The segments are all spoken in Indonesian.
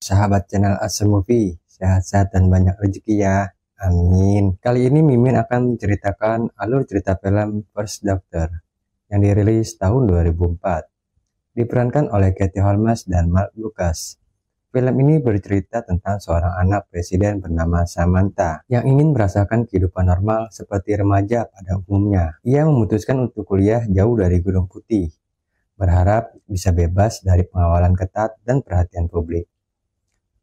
sahabat channel Awesome Movie, sehat-sehat dan banyak rezeki ya, amin. Kali ini Mimin akan menceritakan alur cerita film First Doctor yang dirilis tahun 2004, diperankan oleh Katie Holmes dan Mark Lucas. Film ini bercerita tentang seorang anak presiden bernama Samantha yang ingin merasakan kehidupan normal seperti remaja pada umumnya. Ia memutuskan untuk kuliah jauh dari Gedung Putih, berharap bisa bebas dari pengawalan ketat dan perhatian publik.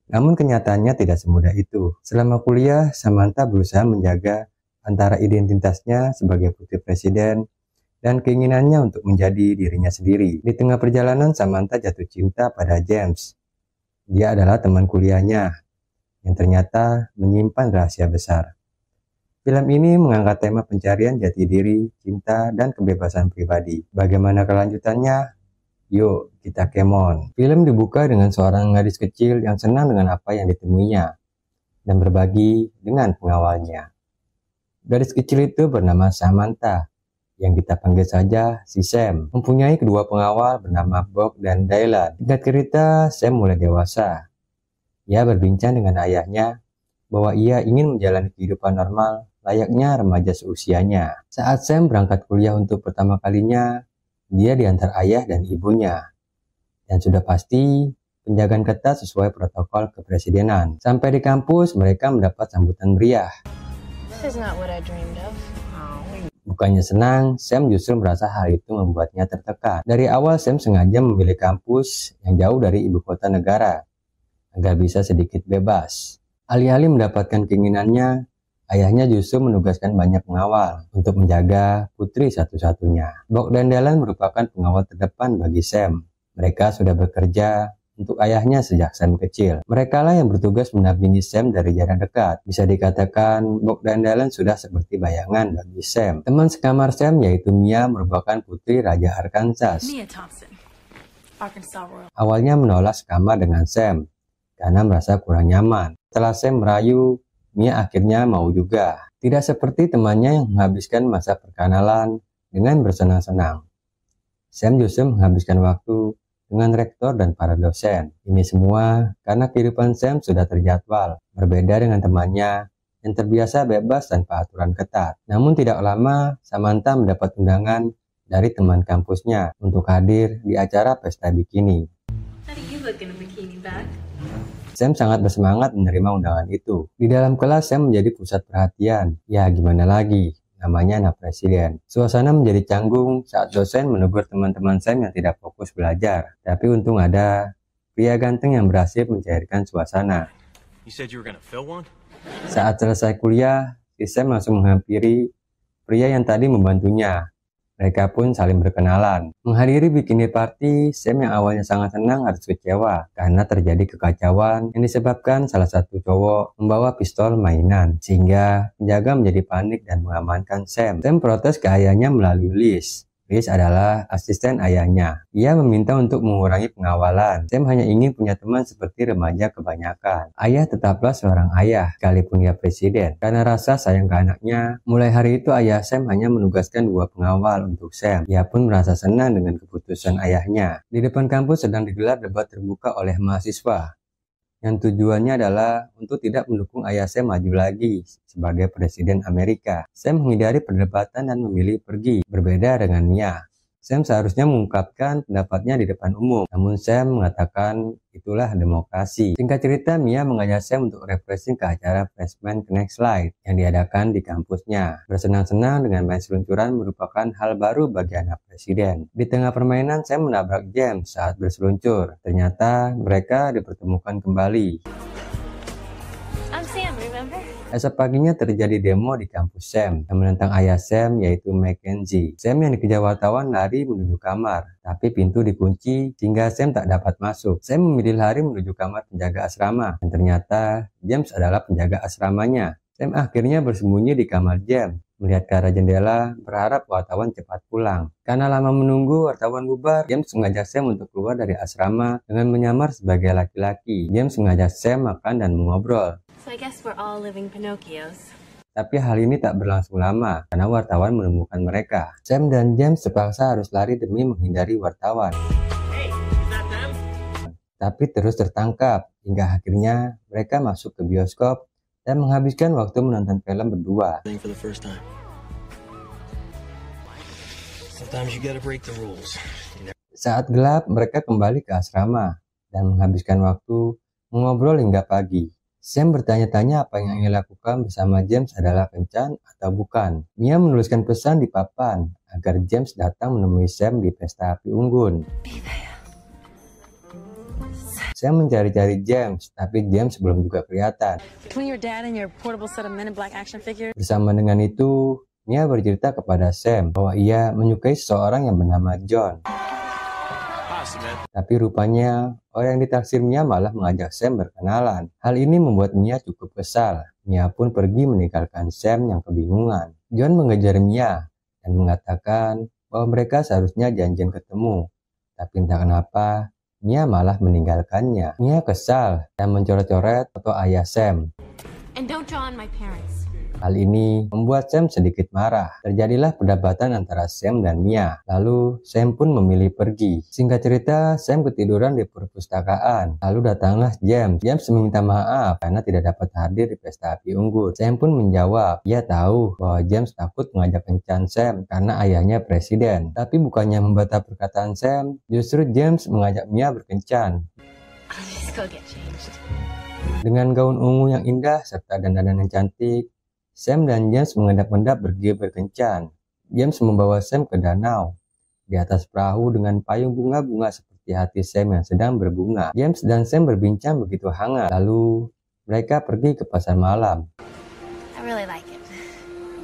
Namun kenyataannya tidak semudah itu. Selama kuliah, Samantha berusaha menjaga antara identitasnya sebagai putri presiden dan keinginannya untuk menjadi dirinya sendiri. Di tengah perjalanan, Samantha jatuh cinta pada James. Dia adalah teman kuliahnya yang ternyata menyimpan rahasia besar. Film ini mengangkat tema pencarian jati diri, cinta, dan kebebasan pribadi. Bagaimana kelanjutannya? Yuk, kita kemon. Film dibuka dengan seorang gadis kecil yang senang dengan apa yang ditemuinya dan berbagi dengan pengawalnya. Gadis kecil itu bernama Samantha, yang kita panggil saja si Sam, mempunyai kedua pengawal bernama Bob dan Dylan. Singkat cerita, Sam mulai dewasa. Ia berbincang dengan ayahnya bahwa ia ingin menjalani kehidupan normal layaknya remaja seusianya. Saat Sam berangkat kuliah untuk pertama kalinya, dia diantar ayah dan ibunya. Dan sudah pasti, penjagaan ketat sesuai protokol kepresidenan. Sampai di kampus, mereka mendapat sambutan meriah. This is not what I dreamed of. Bukannya senang, Sam justru merasa hal itu membuatnya tertekan. Dari awal, Sam sengaja memilih kampus yang jauh dari ibu kota negara, agar bisa sedikit bebas. Alih-alih mendapatkan keinginannya, ayahnya justru menugaskan banyak pengawal untuk menjaga putri satu-satunya. Bob dan Dylan merupakan pengawal terdepan bagi Sam. Mereka sudah bekerja untuk ayahnya sejak Sam kecil. Mereka lah yang bertugas mendampingi Sam dari jarak dekat. Bisa dikatakan Bob dan Dylan sudah seperti bayangan bagi Sam. Teman sekamar Sam yaitu Mia merupakan putri Raja Arkansas. Mia Thompson, Arkansas Royal. Awalnya menolak sekamar dengan Sam karena merasa kurang nyaman. Setelah Sam merayu, Mia akhirnya mau juga. Tidak seperti temannya yang menghabiskan masa perkenalan dengan bersenang-senang. Sam justru menghabiskan waktu dengan rektor dan para dosen. Ini semua karena kehidupan Sam sudah terjadwal, berbeda dengan temannya yang terbiasa bebas tanpa aturan ketat. Namun tidak lama, Samantha mendapat undangan dari teman kampusnya untuk hadir di acara pesta bikini. Sam sangat bersemangat menerima undangan itu. Di dalam kelas, Sam menjadi pusat perhatian. Ya, gimana lagi? Namanya anak presiden. Suasana menjadi canggung saat dosen menegur teman-teman Sam yang tidak fokus belajar. Tapi untung ada pria ganteng yang berhasil mencairkan suasana. Saat selesai kuliah, si Sam langsung menghampiri pria yang tadi membantunya. Mereka pun saling berkenalan. Menghadiri bikini party, Sam yang awalnya sangat senang harus kecewa karena terjadi kekacauan yang disebabkan salah satu cowok membawa pistol mainan, sehingga penjaga menjadi panik dan mengamankan Sam. Sam protes ke ayahnya melalui Liz. Liz adalah asisten ayahnya. Ia meminta untuk mengurangi pengawalan. Sam hanya ingin punya teman seperti remaja kebanyakan. Ayah tetaplah seorang ayah, sekalipun dia presiden. Karena rasa sayang ke anaknya, mulai hari itu ayah Sam hanya menugaskan 2 pengawal untuk Sam. Ia pun merasa senang dengan keputusan ayahnya. Di depan kampus sedang digelar debat terbuka oleh mahasiswa, yang tujuannya adalah untuk tidak mendukung ayah Sam maju lagi sebagai presiden Amerika. Sam menghindari perdebatan dan memilih pergi. Berbeda dengan Mia, Sam seharusnya mengungkapkan pendapatnya di depan umum. Namun Sam mengatakan itulah demokrasi. Singkat cerita, Mia mengajak Sam untuk refreshing ke acara Freshman Connect Slide yang diadakan di kampusnya. Bersenang-senang dengan main seluncuran merupakan hal baru bagi anak presiden. Di tengah permainan, Sam menabrak James saat berseluncur. Ternyata mereka dipertemukan kembali. I'm Sam, remember? Esok paginya terjadi demo di kampus Sam yang menentang ayah Sam yaitu Mackenzie. Sam yang dikejar wartawan lari menuju kamar, tapi pintu dikunci sehingga Sam tak dapat masuk. Sam memilih lari menuju kamar penjaga asrama dan ternyata James adalah penjaga asramanya. Sam akhirnya bersembunyi di kamar James, melihat ke arah jendela berharap wartawan cepat pulang. Karena lama menunggu wartawan bubar, James mengajak Sam untuk keluar dari asrama dengan menyamar sebagai laki-laki. James mengajak Sam makan dan mengobrol. So I guess we're all living Pinocchios. Tapi hal ini tak berlangsung lama karena wartawan menemukan mereka. Sam dan James terpaksa harus lari demi menghindari wartawan. Tapi terus tertangkap hingga akhirnya mereka masuk ke bioskop dan menghabiskan waktu menonton film berdua. Saat gelap, mereka kembali ke asrama dan menghabiskan waktu mengobrol hingga pagi. Sam bertanya-tanya apa yang ingin lakukan bersama James adalah kencan atau bukan. Mia menuliskan pesan di papan agar James datang menemui Sam di pesta api unggun. Sam mencari-cari James, tapi James belum juga kelihatan. Bersama dengan itu, Mia bercerita kepada Sam bahwa ia menyukai seseorang yang bernama John. Tapi rupanya orang yang ditaksir Mia malah mengajak Sam berkenalan. Hal ini membuat Mia cukup kesal. Mia pun pergi meninggalkan Sam yang kebingungan. John mengejar Mia dan mengatakan bahwa mereka seharusnya janjian ketemu. Tapi entah kenapa, Mia malah meninggalkannya. Mia kesal dan mencoret-coret foto ayah Sam. And don't draw on my parents. Hal ini membuat Sam sedikit marah. Terjadilah perdebatan antara Sam dan Mia. Lalu Sam pun memilih pergi. Singkat cerita, Sam ketiduran di perpustakaan. Lalu datanglah James. James meminta maaf karena tidak dapat hadir di pesta api unggun. Sam pun menjawab, ia tahu bahwa James takut mengajak kencan Sam karena ayahnya presiden. Tapi bukannya membantah perkataan Sam, justru James mengajak Mia berkencan. I'll just go get changed. Dengan gaun ungu yang indah serta dandanan yang cantik, Sam dan James mengendap-endap pergi berkencan. James membawa Sam ke danau. Di atas perahu dengan payung bunga-bunga seperti hati Sam yang sedang berbunga. James dan Sam berbincang begitu hangat. Lalu mereka pergi ke pasar malam I really like it.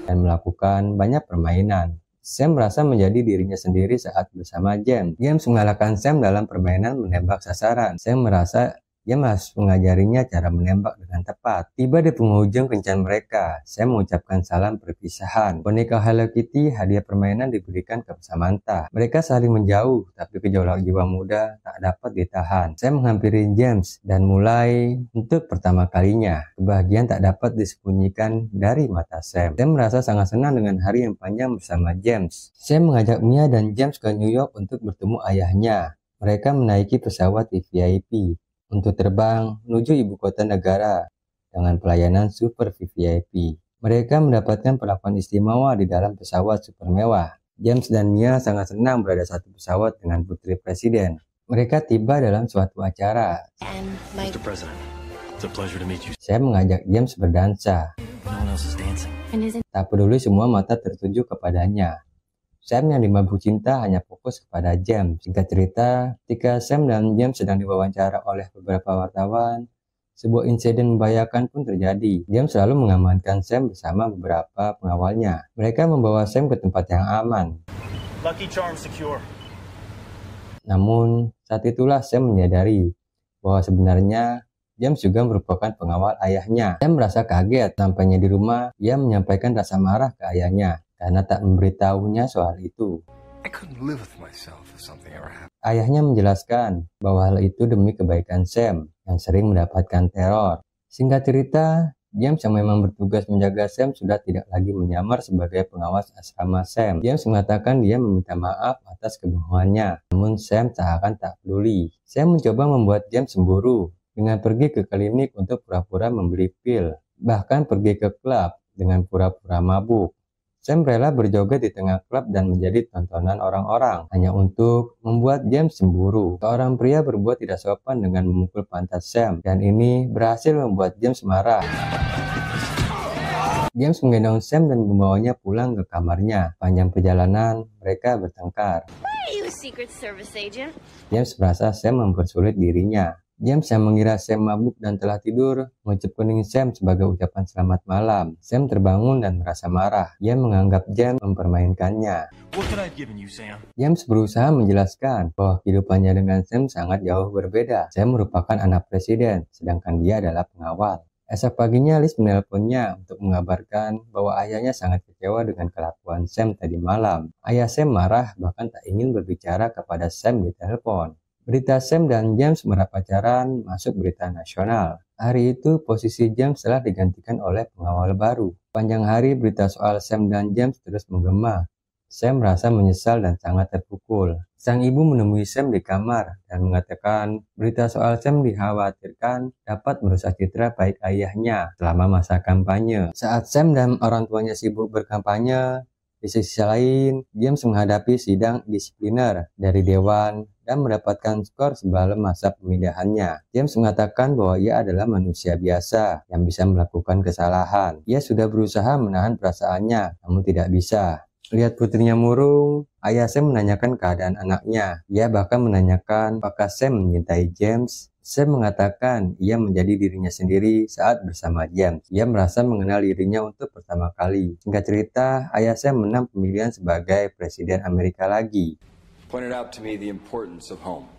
dan melakukan banyak permainan. Sam merasa menjadi dirinya sendiri saat bersama James. James mengalahkan Sam dalam permainan menembak sasaran. Sam merasa James harus mengajarinya cara menembak dengan tepat. Tiba di penghujung kencan mereka, Sam mengucapkan salam perpisahan. Boneka Hello Kitty hadiah permainan diberikan ke Samantha. Mereka saling menjauh, tapi gejolak jiwa muda tak dapat ditahan. Sam menghampiri James dan mulai untuk pertama kalinya. Kebahagiaan tak dapat disembunyikan dari mata Sam. Sam merasa sangat senang dengan hari yang panjang bersama James. Sam mengajak Mia dan James ke New York untuk bertemu ayahnya. Mereka menaiki pesawat VIP untuk terbang menuju ibu kota negara dengan pelayanan super VIP. Mereka mendapatkan perlakuan istimewa di dalam pesawat super mewah. James dan Mia sangat senang berada satu pesawat dengan putri presiden. Mereka tiba dalam suatu acara. And my... Mr. President, it's a pleasure to meet you. Saya mengajak James berdansa. No one else is dancing. And isn't... Tak peduli semua mata tertuju kepadanya. Sam yang dimabuk cinta hanya fokus kepada James. Singkat cerita, ketika Sam dan James sedang diwawancara oleh beberapa wartawan, sebuah insiden membahayakan pun terjadi. James selalu mengamankan Sam bersama beberapa pengawalnya. Mereka membawa Sam ke tempat yang aman. Lucky Charm secure. Namun, saat itulah Sam menyadari bahwa sebenarnya James juga merupakan pengawal ayahnya. Sam merasa kaget. Sampainya di rumah, ia menyampaikan rasa marah ke ayahnya karena tak memberitahunya soal itu. Ayahnya menjelaskan bahwa hal itu demi kebaikan Sam yang sering mendapatkan teror. Singkat cerita, James yang memang bertugas menjaga Sam sudah tidak lagi menyamar sebagai pengawas asrama Sam. James mengatakan dia meminta maaf atas kebohongannya, namun Sam seakan tak peduli. Sam mencoba membuat James cemburu dengan pergi ke klinik untuk pura-pura membeli pil, bahkan pergi ke klub dengan pura-pura mabuk. Sam rela berjoget di tengah klub dan menjadi tontonan orang-orang hanya untuk membuat James cemburu. Seorang pria berbuat tidak sopan dengan memukul pantat Sam dan ini berhasil membuat James marah. James menggendong Sam dan membawanya pulang ke kamarnya. Panjang perjalanan, mereka bertengkar. Are you a Secret Service agent? James merasa Sam mempersulit dirinya. James yang mengira Sam mabuk dan telah tidur, mengucap kening Sam sebagai ucapan selamat malam. Sam terbangun dan merasa marah. Ia menganggap James mempermainkannya. What could I have given you, Sam? James berusaha menjelaskan bahwa kehidupannya dengan Sam sangat jauh berbeda. Sam merupakan anak presiden, sedangkan dia adalah pengawal. Esok paginya Liz menelponnya untuk mengabarkan bahwa ayahnya sangat kecewa dengan kelakuan Sam tadi malam. Ayah Sam marah bahkan tak ingin berbicara kepada Sam di telepon. Berita Sam dan James pacaran masuk berita nasional. Hari itu posisi James telah digantikan oleh pengawal baru. Panjang hari berita soal Sam dan James terus menggema. Sam merasa menyesal dan sangat terpukul. Sang ibu menemui Sam di kamar dan mengatakan berita soal Sam dikhawatirkan dapat merusak citra baik ayahnya selama masa kampanye. Saat Sam dan orang tuanya sibuk berkampanye, di sisi lain, James menghadapi sidang disipliner dari dewan dan mendapatkan skor sebelum masa pemindahannya. James mengatakan bahwa ia adalah manusia biasa yang bisa melakukan kesalahan. Ia sudah berusaha menahan perasaannya, namun tidak bisa. Lihat putrinya murung, ayah Sam menanyakan keadaan anaknya. Ia bahkan menanyakan apakah Sam mencintai James. Sam mengatakan ia menjadi dirinya sendiri saat bersama James. Ia merasa mengenal dirinya untuk pertama kali. Singkat cerita, ayah Sam menang pemilihan sebagai Presiden Amerika lagi. Pointed out to me the importance of home.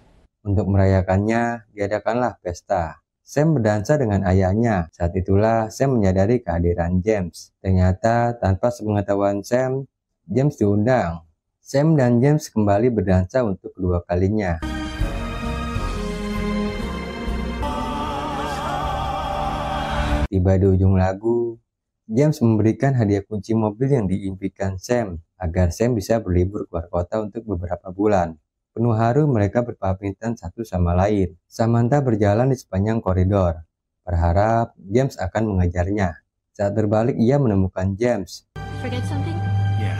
Untuk merayakannya, diadakanlah pesta. Sam berdansa dengan ayahnya. Saat itulah Sam menyadari kehadiran James. Ternyata tanpa sepengetahuan Sam, James diundang. Sam dan James kembali berdansa untuk kedua kalinya. Tiba di ujung lagu, James memberikan hadiah kunci mobil yang diimpikan Sam agar Sam bisa berlibur keluar kota untuk beberapa bulan. Penuh haru mereka berpamitan satu sama lain. Samantha berjalan di sepanjang koridor, berharap James akan mengejarnya. Saat berbalik ia menemukan James. Forget something? Yeah.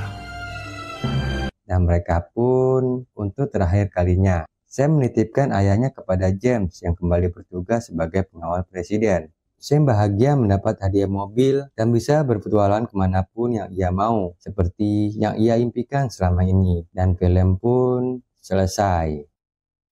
Dan mereka pun untuk terakhir kalinya. Sam menitipkan ayahnya kepada James yang kembali bertugas sebagai pengawal presiden. Sam bahagia mendapat hadiah mobil dan bisa berpetualang kemanapun yang ia mau, seperti yang ia impikan selama ini. Dan film pun selesai.